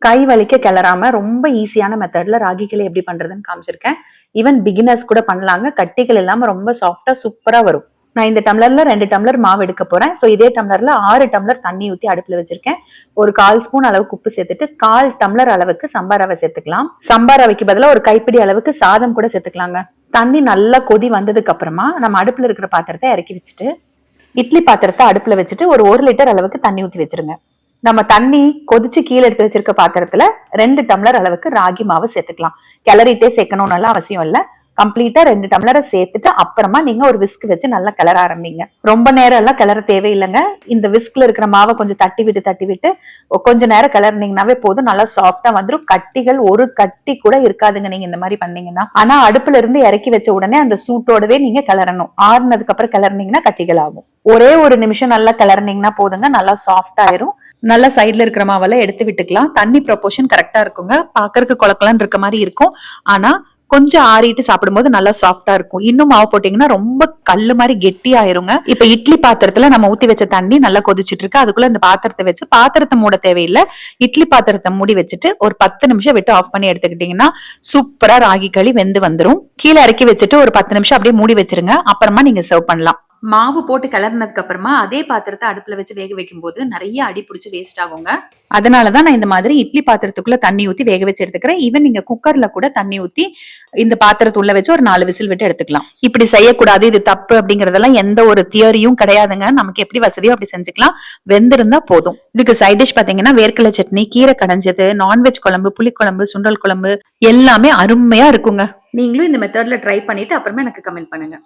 கை வலிக்க கிளறாம ரொம்ப ஈஸியான மெத்தட்ல ராகி களி எப்படி பண்றதுன்னு காமிச்சிருக்கேன். ஈவன் பிகினர்ஸ் கூட பண்ணலாங்க. கட்டிகள் இல்லாம ரொம்ப சாஃப்டா சூப்பரா வரும். நான் இந்த டம்ளர்ல 2 டம்ளர் மாவு எடுக்க போறேன். ஸோ இதே டம்ளர்ல 6 டம்ளர் தண்ணி ஊத்தி அடுப்புல வச்சிருக்கேன். ஒரு 1/4 ஸ்பூன் அளவுக்கு உப்பு சேர்த்துட்டு 1/4 டம்ளர் அளவுக்கு சம்பா ரவை சேர்த்துக்கலாம். சம்பா ரவைக்கு பதிலா ஒரு கைப்பிடி அளவுக்கு சாதம் கூட சேர்த்துக்கலாங்க. தண்ணி நல்லா கொதி வந்ததுக்கு அப்புறமா நம்ம அடுப்புல இருக்கிற பாத்திரத்தை இறக்கி வச்சுட்டு இட்லி பாத்திரத்தை அடுப்புல வச்சுட்டு ஒரு 1 லிட்டர் அளவுக்கு தண்ணி ஊத்தி வச்சிருங்க. நம்ம தண்ணி கொதிச்சு கீழே எடுத்து வச்சிருக்க பாத்திரத்துல 2 டம்ளர் அளவுக்கு ராகி மாவு சேர்த்துக்கலாம். கிளறிட்டே சேர்க்கணும்னு அவசியம் இல்ல. கம்ப்ளீட்டா 2 டம்ளரை சேர்த்துட்டு அப்புறமா நீங்க ஒரு விஸ்க் வச்சு நல்லா கிளற ஆரம்பிங்க. ரொம்ப நேரம் எல்லாம் கிளற தேவையில்லைங்க. இந்த விஸ்க்ல இருக்கிற மாவை கொஞ்சம் தட்டி விட்டு கொஞ்ச நேரம் கிளறினீங்கன்னாவே போதும். நல்லா சாஃப்டா வந்துடும். கட்டிகள் ஒரு கட்டி கூட இருக்காதுங்க நீங்க இந்த மாதிரி பண்ணீங்கன்னா. ஆனா அடுப்புல இருந்து இறக்கி வச்ச உடனே அந்த சூட்டோடவே நீங்க கிளறணும். ஆறுனதுக்கு அப்புறம் கிளறினீங்கன்னா கட்டிகள் ஆகும். ஒரே ஒரு நிமிஷம் நல்லா கிளறினீங்கன்னா போதுங்க. நல்லா சாஃப்ட் ஆயிரும். நல்லா சைட்ல இருக்கிற மாவெல்லாம் எடுத்து விட்டுக்கலாம். தண்ணி ப்ரொபோர்ஷன் கரெக்டா இருக்குங்க. பாக்குறதுக்கு கொலக்கலன்னு இருக்க மாதிரி இருக்கும். ஆனா கொஞ்சம் ஆறிட்டு சாப்பிடும்போது நல்லா சாஃப்டா இருக்கும். இன்னும் மாவு போட்டீங்கன்னா ரொம்ப கல்லு மாதிரி கெட்டி ஆயிருங்க. இப்ப இட்லி பாத்திரத்துல நம்ம ஊத்தி வச்ச தண்ணி நல்லா கொதிச்சிட்டு இருக்கு. அதுக்குள்ள இந்த பாத்திரத்தை வச்சு பாத்திரத்தை மூட தேவையில்லை. இட்லி பாத்திரத்தை மூடி வச்சுட்டு ஒரு 10 நிமிஷம் விட்டு ஆஃப் பண்ணி எடுத்துக்கிட்டீங்கன்னா சூப்பரா ராகி களி வெந்து வந்துடும். கீழே இறக்கி வச்சுட்டு ஒரு 10 நிமிஷம் அப்படியே மூடி வச்சிருங்க. அப்புறமா நீங்க சர்வ் பண்ணலாம். மாவு போட்டு கிளறினதுக்கு அப்புறமா அதே பாத்திரத்தை அடுப்புல வச்சு வேக வைக்கும் போது நிறைய அடி பிடிச்சி வேஸ்ட் ஆகுங்க. அதனாலதான் நான் இந்த மாதிரி இட்லி பாத்திரத்துக்குள்ள தண்ணி ஊத்தி வேக வச்சு எடுத்துக்கிறேன். ஈவன் நீங்க குக்கர்ல கூட தண்ணி ஊத்தி இந்த பாத்திரத்தை உள்ள வச்சு ஒரு 4 விசில் விட்டு எடுத்துக்கலாம். இப்படி செய்யக்கூடாது, இது தப்பு அப்படிங்கறதெல்லாம் எந்த ஒரு தியரியும் கிடையாதுங்க. நமக்கு எப்படி வசதியோ அப்படி செஞ்சுக்கலாம். வெந்திருந்தா போதும். இதுக்கு சைட் டிஷ் பாத்தீங்கன்னா வேர்க்கடலை சட்னி, கீரை கடைஞ்சது, நான்வெஜ் குழம்பு, புளிக்குழம்பு, சுண்டல் குழம்பு எல்லாமே அருமையா இருக்குங்க. நீங்களும் இந்த மெத்தட்ல ட்ரை பண்ணிட்டு அப்புறமா எனக்கு கமெண்ட் பண்ணுங்க.